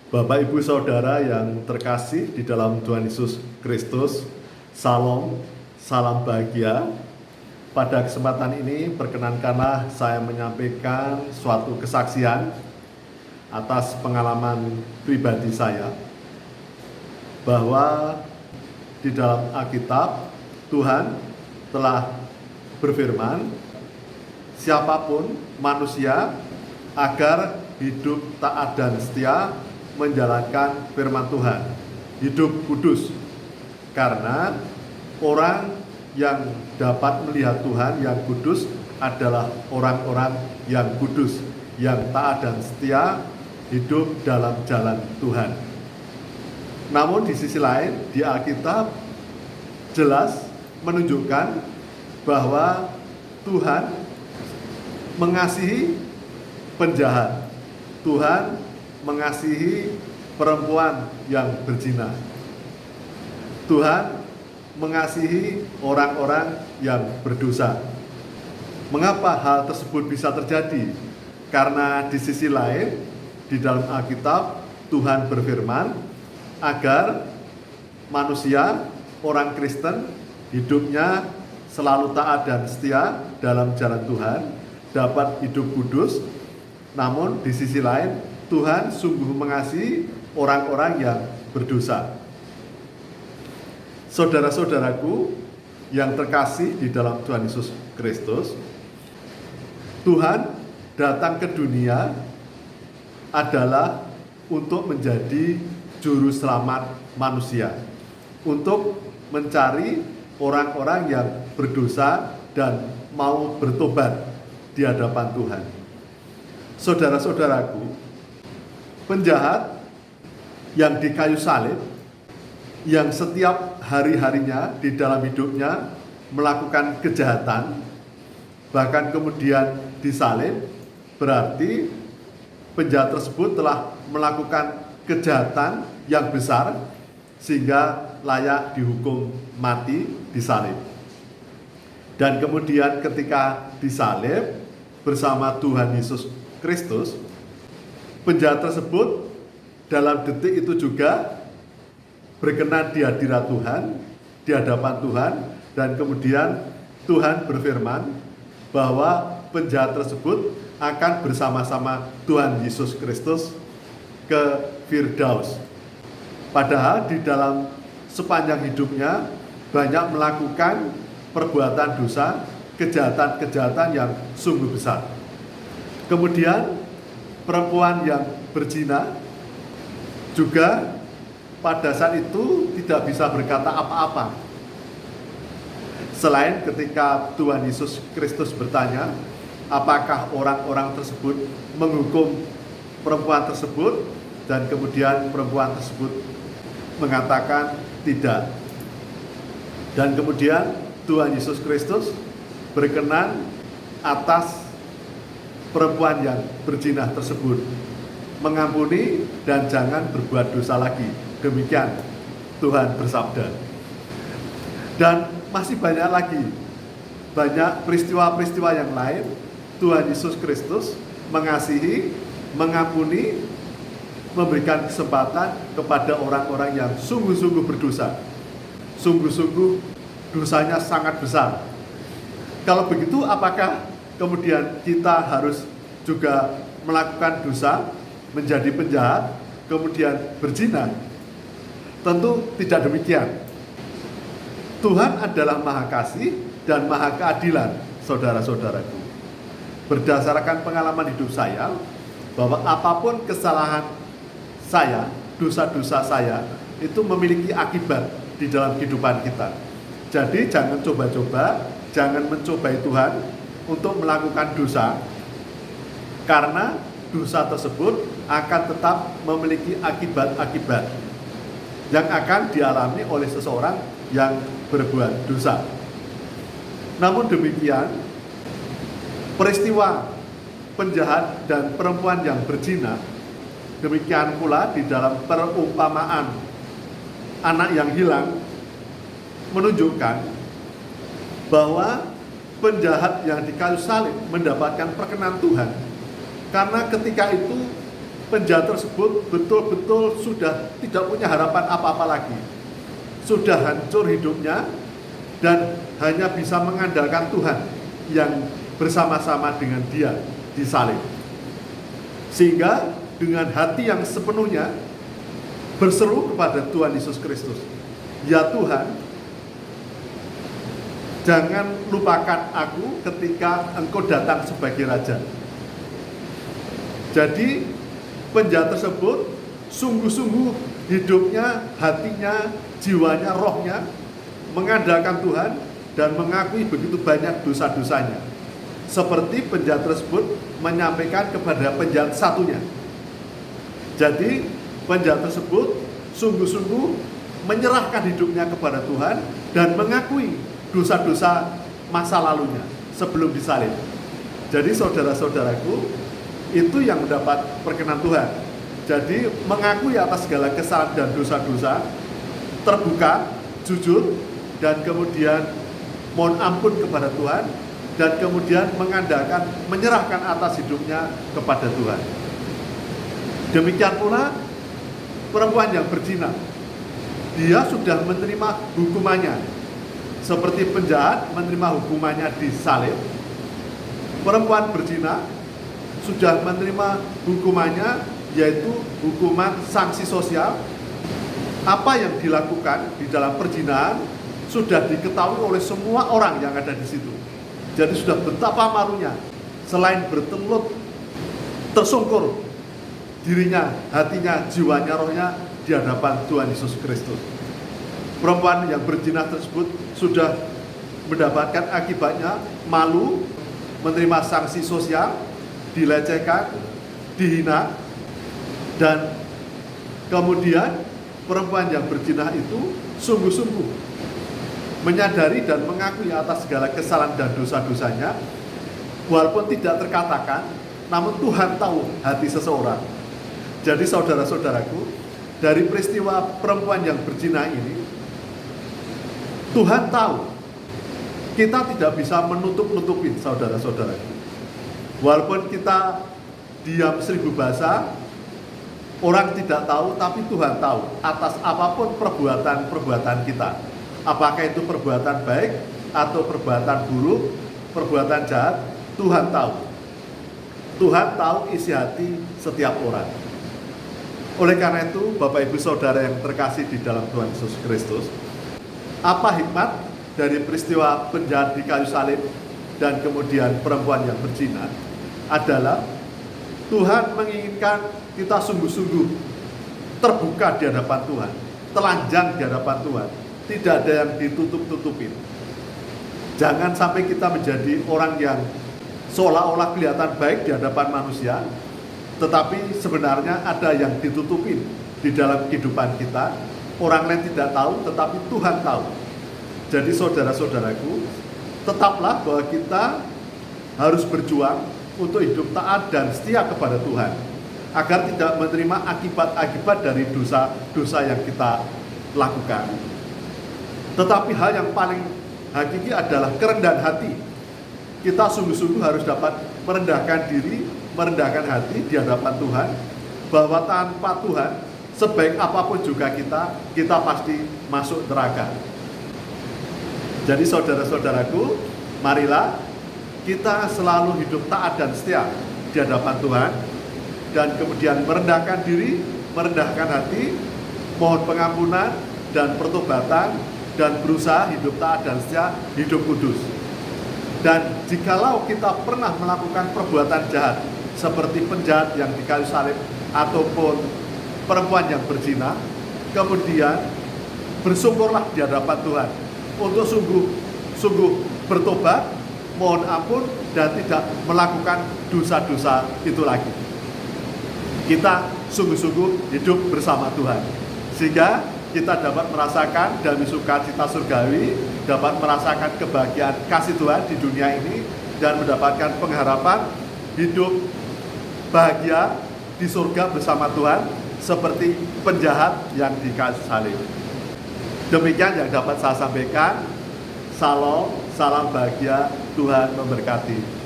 Bapak, Ibu, Saudara yang terkasih di dalam Tuhan Yesus Kristus, Salam, salam bahagia. Pada kesempatan ini, perkenankanlah saya menyampaikan suatu kesaksian atas pengalaman pribadi saya, bahwa di dalam Alkitab, Tuhan telah berfirman, siapapun manusia agar hidup taat dan setia menjalankan firman Tuhan, hidup kudus. Karena orang yang dapat melihat Tuhan yang kudus adalah orang-orang yang kudus, yang taat dan setia hidup dalam jalan Tuhan. Namun di sisi lain, di Alkitab jelas menunjukkan bahwa Tuhan mengasihi penjahat. Tuhan mengasihi perempuan yang berzina. Tuhan mengasihi orang-orang yang berdosa. Mengapa hal tersebut bisa terjadi? Karena di sisi lain, di dalam Alkitab, Tuhan berfirman agar manusia, orang Kristen, hidupnya selalu taat dan setia dalam jalan Tuhan, dapat hidup kudus. Namun di sisi lain, Tuhan sungguh mengasihi orang-orang yang berdosa. Saudara-saudaraku yang terkasih di dalam Tuhan Yesus Kristus, Tuhan datang ke dunia adalah untuk menjadi juru selamat manusia, untuk mencari orang-orang yang berdosa dan mau bertobat di hadapan Tuhan. Saudara-saudaraku, penjahat yang di kayu salib, yang setiap hari-harinya di dalam hidupnya melakukan kejahatan, bahkan kemudian disalib, berarti penjahat tersebut telah melakukan kejahatan yang besar sehingga layak dihukum mati, disalib. Dan kemudian ketika disalib bersama Tuhan Yesus Kristus, penjahat tersebut dalam detik itu juga berkenan di hadirat Tuhan, di hadapan Tuhan, dan kemudian Tuhan berfirman bahwa penjahat tersebut akan bersama-sama Tuhan Yesus Kristus ke Firdaus. Padahal di dalam sepanjang hidupnya banyak melakukan perbuatan dosa, kejahatan-kejahatan yang sungguh besar. Kemudian perempuan yang berzina juga pada saat itu tidak bisa berkata apa-apa, selain ketika Tuhan Yesus Kristus bertanya, apakah orang-orang tersebut menghukum perempuan tersebut, dan kemudian perempuan tersebut mengatakan tidak. Dan kemudian Tuhan Yesus Kristus berkenan atas perempuan yang berzina tersebut, mengampuni dan jangan berbuat dosa lagi. Demikian Tuhan bersabda. Dan masih banyak lagi, banyak peristiwa-peristiwa yang lain. Tuhan Yesus Kristus mengasihi, mengampuni, memberikan kesempatan kepada orang-orang yang sungguh-sungguh berdosa. Sungguh-sungguh dosanya sangat besar. Kalau begitu, apakah kemudian kita harus juga melakukan dosa, menjadi penjahat, kemudian berzina? Tentu tidak demikian. Tuhan adalah Maha Kasih dan Maha Keadilan, saudara-saudaraku. Berdasarkan pengalaman hidup saya, bahwa apapun kesalahan saya, dosa-dosa saya, itu memiliki akibat di dalam kehidupan kita. Jadi jangan coba-coba, jangan mencobai Tuhan untuk melakukan dosa, karena dosa tersebut akan tetap memiliki akibat-akibat yang akan dialami oleh seseorang yang berbuat dosa. Namun demikian, peristiwa penjahat dan perempuan yang berzina, demikian pula di dalam perumpamaan anak yang hilang, menunjukkan bahwa penjahat yang di kayu salib mendapatkan perkenan Tuhan, karena ketika itu penjahat tersebut betul-betul sudah tidak punya harapan apa-apa lagi. Sudah hancur hidupnya dan hanya bisa mengandalkan Tuhan yang bersama-sama dengan dia disalib. Sehingga dengan hati yang sepenuhnya berseru kepada Tuhan Yesus Kristus, "Ya Tuhan, jangan lupakan aku ketika Engkau datang sebagai Raja." Jadi penjahat tersebut sungguh-sungguh hidupnya, hatinya, jiwanya, rohnya mengandalkan Tuhan dan mengakui begitu banyak dosa-dosanya. Seperti penjahat tersebut menyampaikan kepada penjahat satunya. Jadi penjahat tersebut sungguh-sungguh menyerahkan hidupnya kepada Tuhan dan mengakui dosa-dosa masa lalunya sebelum disalib. Jadi saudara-saudaraku, itu yang mendapat perkenan Tuhan. Jadi mengakui atas segala kesalahan dan dosa-dosa, terbuka, jujur, dan kemudian mohon ampun kepada Tuhan, dan kemudian mengandalkan, menyerahkan atas hidupnya kepada Tuhan. Demikian pula perempuan yang berzina, dia sudah menerima hukumannya, seperti penjahat menerima hukumannya disalib. Perempuan berzina sudah menerima hukumannya, yaitu hukuman sanksi sosial. Apa yang dilakukan di dalam perzinahan sudah diketahui oleh semua orang yang ada di situ. Jadi sudah betapa malunya, selain bertelut, tersungkur dirinya, hatinya, jiwanya, rohnya di hadapan Tuhan Yesus Kristus. Perempuan yang berzina tersebut sudah mendapatkan akibatnya malu, menerima sanksi sosial, dilecehkan, dihina, dan kemudian perempuan yang berzina itu sungguh-sungguh menyadari dan mengakui atas segala kesalahan dan dosa-dosanya, walaupun tidak terkatakan, namun Tuhan tahu hati seseorang. Jadi saudara-saudaraku, dari peristiwa perempuan yang berzina ini, Tuhan tahu kita tidak bisa menutup-nutupin saudara-saudaraku. Walaupun kita diam 1000 bahasa, orang tidak tahu, tapi Tuhan tahu atas apapun perbuatan-perbuatan kita. Apakah itu perbuatan baik atau perbuatan buruk, perbuatan jahat, Tuhan tahu. Tuhan tahu isi hati setiap orang. Oleh karena itu, Bapak Ibu Saudara yang terkasih di dalam Tuhan Yesus Kristus, apa hikmat dari peristiwa penjahat di kayu salib dan kemudian perempuan yang berzina adalah Tuhan menginginkan kita sungguh-sungguh terbuka di hadapan Tuhan, telanjang di hadapan Tuhan, tidak ada yang ditutup-tutupin. Jangan sampai kita menjadi orang yang seolah-olah kelihatan baik di hadapan manusia, tetapi sebenarnya ada yang ditutupin di dalam kehidupan kita. Orang lain tidak tahu, tetapi Tuhan tahu. Jadi saudara-saudaraku, tetaplah bahwa kita harus berjuang untuk hidup taat dan setia kepada Tuhan, agar tidak menerima akibat-akibat dari dosa-dosa yang kita lakukan. Tetapi hal yang paling hakiki adalah kerendahan hati. Kita sungguh-sungguh harus dapat merendahkan diri, merendahkan hati di hadapan Tuhan, bahwa tanpa Tuhan, sebaik apapun juga kita pasti masuk neraka. Jadi saudara-saudaraku, marilah kita selalu hidup taat dan setia di hadapan Tuhan, dan kemudian merendahkan diri, merendahkan hati, mohon pengampunan dan pertobatan, dan berusaha hidup taat dan setia, hidup kudus. Dan jikalau kita pernah melakukan perbuatan jahat, seperti penjahat yang di kayu salib, ataupun perempuan yang berzina, kemudian bersyukurlah di hadapan Tuhan untuk sungguh bertobat, mohon ampun, dan tidak melakukan dosa-dosa itu lagi. Kita sungguh-sungguh hidup bersama Tuhan, sehingga kita dapat merasakan damai sukacita surgawi, dapat merasakan kebahagiaan kasih Tuhan di dunia ini, dan mendapatkan pengharapan hidup bahagia di surga bersama Tuhan, seperti penjahat yang di kayu salib. Demikian yang dapat saya sampaikan. Salam bahagia, Tuhan memberkati.